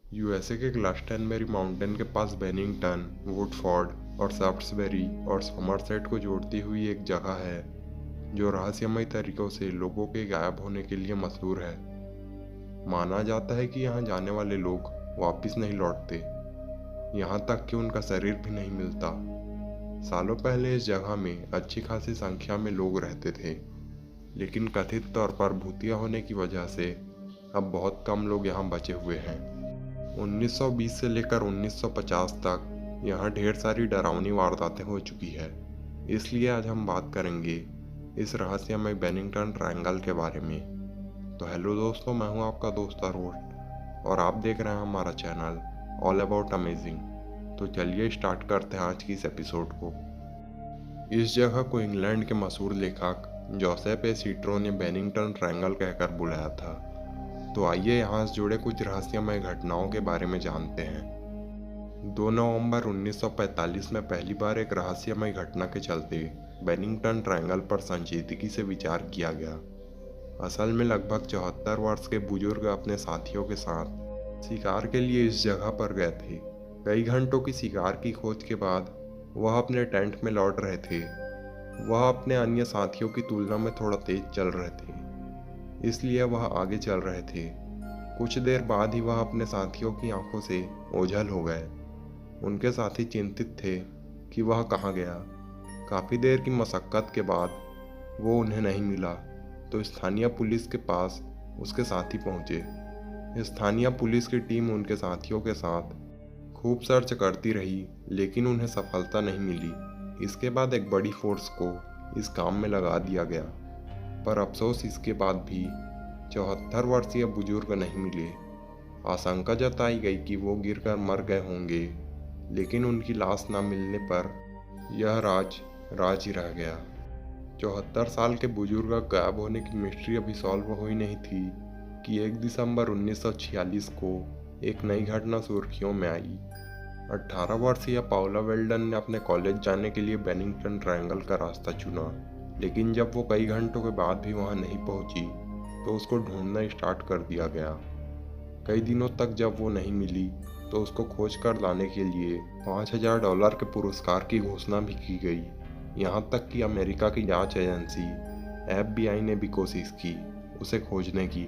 USA के ग्लास्टनबेरी mountain के पास Bennington, Woodford और शाफ्ट्सबेरी और समरसेट को जोड़ती हुई एक जगह है जो रहस्यमय तरीकों से लोगों के गायब होने के लिए मशहूर है। माना जाता है कि यहाँ जाने वाले लोग वापस नहीं लौटते, यहाँ तक कि उनका शरीर भी नहीं मिलता। सालों पहले इस जगह में अच्छी खासी संख्या में लोग रहते थे, लेकिन कथित तौर पर भूतिया होने की वजह से अब बहुत कम लोग यहाँ बचे हुए हैं। 1920 से लेकर 1950 तक यहाँ ढेर सारी डरावनी वारदातें हो चुकी है। इसलिए आज हम बात करेंगे इस रहस्यमय बेनिंगटन ट्रायंगल के बारे में। तो हेलो दोस्तों, मैं हूँ आपका दोस्त अरोड़ और आप देख रहे हैं हमारा चैनल ऑल अबाउट अमेजिंग। तो चलिए स्टार्ट करते हैं आज की इस एपिसोड को। इस जगह को इंग्लैंड के मशहूर लेखक जोसेफ ए सीट्रो ने बेनिंगटन ट्रायंगल कहकर बुलाया था। तो आइए यहाँ से जुड़े कुछ रहस्यमय घटनाओं के बारे में जानते हैं। 2 नवंबर 1945 में पहली बार एक रहस्यमय घटना के चलते बेनिंगटन ट्रायंगल पर संजीदगी से विचार किया गया। असल में लगभग 74 वर्ष के बुजुर्ग अपने साथियों के साथ शिकार के लिए इस जगह पर गए थे। कई घंटों की शिकार की खोज के बाद वह अपने टेंट में लौट रहे थे। वह अपने अन्य साथियों की तुलना में थोड़ा तेज चल रहे थे, इसलिए वह आगे चल रहे थे। कुछ देर बाद ही वह अपने साथियों की आंखों से ओझल हो गए। उनके साथी चिंतित थे कि वह कहाँ गया। काफ़ी देर की मशक्कत के बाद वो उन्हें नहीं मिला, तो स्थानीय पुलिस के पास उसके साथी पहुंचे। स्थानीय पुलिस की टीम उनके साथियों के साथ खूब सर्च करती रही, लेकिन उन्हें सफलता नहीं मिली। इसके बाद एक बड़ी फोर्स को इस काम में लगा दिया गया, पर अफसोस इसके बाद भी 74 वर्षीय बुजुर्ग नहीं मिले। आशंका जताई गई कि वो गिरकर मर गए होंगे, लेकिन उनकी लाश न मिलने पर यह राज ही रह गया। 74 साल के बुजुर्ग गायब होने की मिस्ट्री अभी सॉल्व हुई नहीं थी कि 1 दिसंबर 1946 को एक नई घटना सुर्खियों में आई। 18 वर्षीय पाउला वेल्डन ने अपने कॉलेज जाने के लिए बेनिंगटन ट्रायंगल का रास्ता चुना, लेकिन जब वो कई घंटों के बाद भी वहां नहीं पहुंची तो उसको ढूंढना स्टार्ट कर दिया गया। कई दिनों तक जब वो नहीं मिली तो उसको खोज कर लाने के लिए $5000 के पुरस्कार की घोषणा भी की गई। यहाँ तक कि अमेरिका की जांच एजेंसी FBI ने भी कोशिश की उसे खोजने की,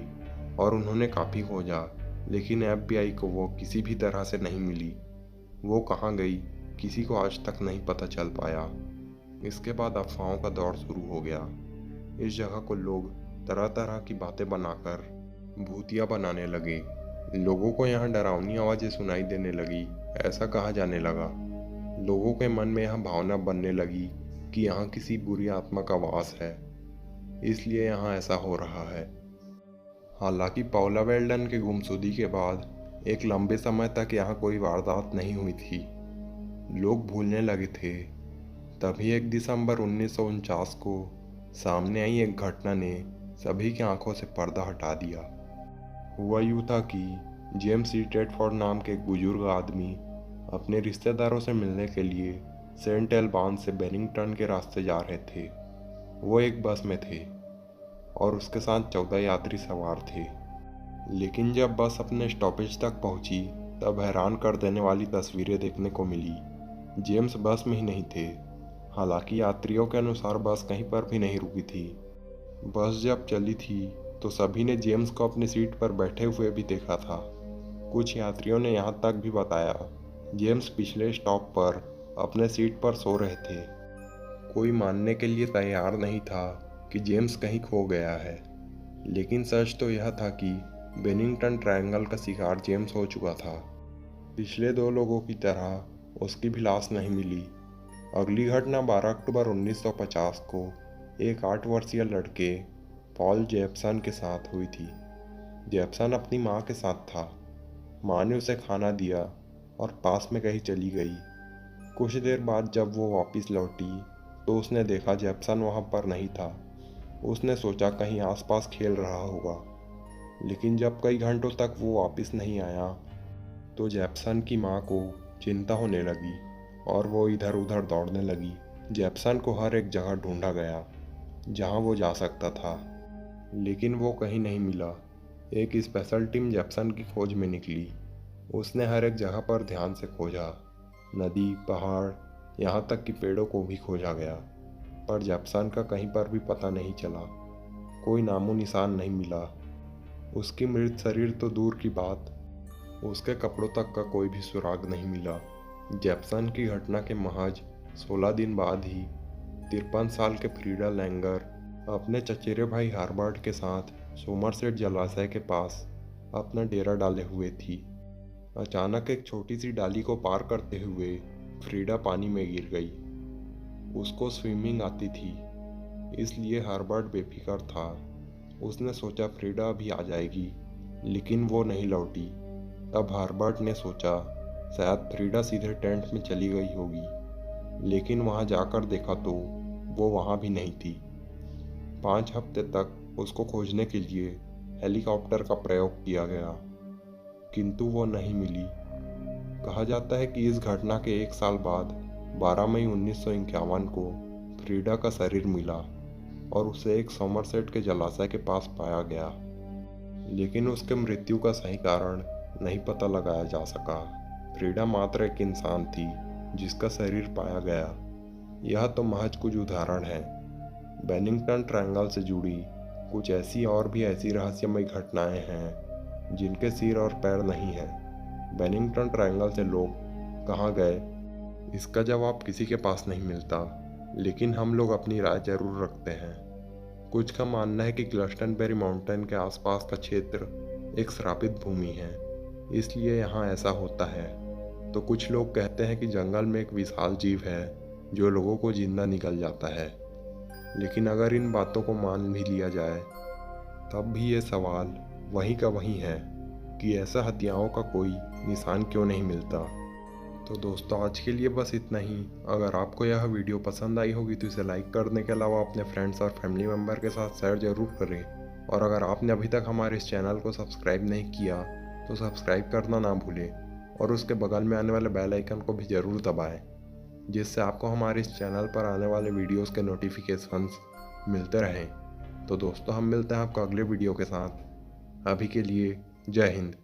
और उन्होंने काफ़ी खोजा, लेकिन FBI को वो किसी भी तरह से नहीं मिली। वो कहाँ गई किसी को आज तक नहीं पता चल पाया। इसके बाद अफवाहों का दौर शुरू हो गया। इस जगह को लोग तरह तरह की बातें बनाकर भूतिया बनाने लगे। लोगों को यहाँ डरावनी आवाज़ें सुनाई देने लगी, ऐसा कहा जाने लगा। लोगों के मन में यह भावना बनने लगी कि यहाँ किसी बुरी आत्मा का वास है, इसलिए यहाँ ऐसा हो रहा है। हालांकि पाउला वेल्डन के गुमशुदगी के बाद एक लंबे समय तक यहाँ कोई वारदात नहीं हुई थी। लोग भूलने लगे थे। तभी 1 दिसंबर 1949 को सामने आई एक घटना ने सभी की आंखों से पर्दा हटा दिया। हुआ यूँ था कि जेम्स ई टेडफोर्ड नाम के एक बुजुर्ग आदमी अपने रिश्तेदारों से मिलने के लिए सेंट एल्बांस से बेनिंगटन के रास्ते जा रहे थे। वो एक बस में थे और उसके साथ 14 यात्री सवार थे। लेकिन जब बस अपने स्टॉपेज तक पहुंची तब हैरान कर देने वाली तस्वीरें देखने को मिली। जेम्स बस में ही नहीं थे। हालांकि यात्रियों के अनुसार बस कहीं पर भी नहीं रुकी थी। बस जब चली थी तो सभी ने जेम्स को अपनी सीट पर बैठे हुए भी देखा था। कुछ यात्रियों ने यहाँ तक भी बताया जेम्स पिछले स्टॉप पर अपने सीट पर सो रहे थे। कोई मानने के लिए तैयार नहीं था कि जेम्स कहीं खो गया है, लेकिन सच तो यह था कि बेनिंगटन ट्रायंगल का शिकार जेम्स हो चुका था। पिछले 2 लोगों की तरह उसकी भी लाश नहीं मिली। अगली घटना 12 अक्टूबर 1950 को एक 8 वर्षीय लड़के पॉल जेप्सन के साथ हुई थी। जेप्सन अपनी माँ के साथ था। माँ ने उसे खाना दिया और पास में कहीं चली गई। कुछ देर बाद जब वो वापस लौटी तो उसने देखा जेप्सन वहाँ पर नहीं था। उसने सोचा कहीं आसपास खेल रहा होगा, लेकिन जब कई घंटों तक वो वापस नहीं आया तो जेप्सन की माँ को चिंता होने लगी और वो इधर उधर दौड़ने लगी। जेप्सन को हर एक जगह ढूंढा गया जहाँ वो जा सकता था, लेकिन वो कहीं नहीं मिला। एक स्पेशल टीम जेप्सन की खोज में निकली। उसने हर एक जगह पर ध्यान से खोजा, नदी, पहाड़, यहाँ तक कि पेड़ों को भी खोजा गया, पर जेप्सन का कहीं पर भी पता नहीं चला। कोई नामो निशान नहीं मिला। उसकी मृत शरीर तो दूर की बात, उसके कपड़ों तक का कोई भी सुराग नहीं मिला। जेप्सन की घटना के महज 16 दिन बाद ही 53 साल के फ्रीडा लैंगर अपने चचेरे भाई हार्बर्ट के साथ सोमरसेट जलाशय के पास अपना डेरा डाले हुए थी। अचानक एक छोटी सी डाली को पार करते हुए फ्रीडा पानी में गिर गई। उसको स्विमिंग आती थी, इसलिए हार्बर्ट बेफिक्र था। उसने सोचा फ्रीडा अभी आ जाएगी, लेकिन वो नहीं लौटी। तब हार्बर्ट ने सोचा शायद फ्रीडा सीधे टेंट में चली गई होगी, लेकिन वहां जाकर देखा तो वो वहां भी नहीं थी। 5 हफ्ते तक उसको खोजने के लिए हेलीकॉप्टर का प्रयोग किया गया, किंतु वो नहीं मिली। कहा जाता है कि इस घटना के 1 साल बाद 12 मई 1951 को फ्रीडा का शरीर मिला और उसे एक सोमरसेट के जलाशय के पास पाया गया, लेकिन उसके मृत्यु का सही कारण नहीं पता लगाया जा सका। फ्रीडा मात्र एक इंसान थी जिसका शरीर पाया गया। यह तो महज कुछ उदाहरण है। बेनिंगटन ट्रायंगल से जुड़ी कुछ ऐसी और भी ऐसी रहस्यमय घटनाएं हैं जिनके सिर और पैर नहीं हैं। बेनिंगटन ट्रायंगल से लोग कहाँ गए, इसका जवाब किसी के पास नहीं मिलता, लेकिन हम लोग अपनी राय जरूर रखते हैं। कुछ का मानना है कि ग्लस्टनबेरी माउंटेन के आसपास का क्षेत्र एक श्रापित भूमि है, इसलिए यहाँ ऐसा होता है। तो कुछ लोग कहते हैं कि जंगल में एक विशाल जीव है जो लोगों को जिंदा निगल जाता है। लेकिन अगर इन बातों को मान भी लिया जाए, तब भी ये सवाल वहीं का वहीं है कि ऐसा हत्याओं का कोई निशान क्यों नहीं मिलता। तो दोस्तों, आज के लिए बस इतना ही। अगर आपको यह वीडियो पसंद आई होगी तो इसे लाइक करने के अलावा अपने फ्रेंड्स और फैमिली मेम्बर के साथ शेयर जरूर करें। और अगर आपने अभी तक हमारे इस चैनल को सब्सक्राइब नहीं किया तो सब्सक्राइब करना ना भूलें और उसके बगल में आने वाले बेल आइकन को भी ज़रूर दबाएं, जिससे आपको हमारे इस चैनल पर आने वाले वीडियोस के नोटिफिकेशंस मिलते रहें। तो दोस्तों, हम मिलते हैं आपको अगले वीडियो के साथ। अभी के लिए जय हिंद।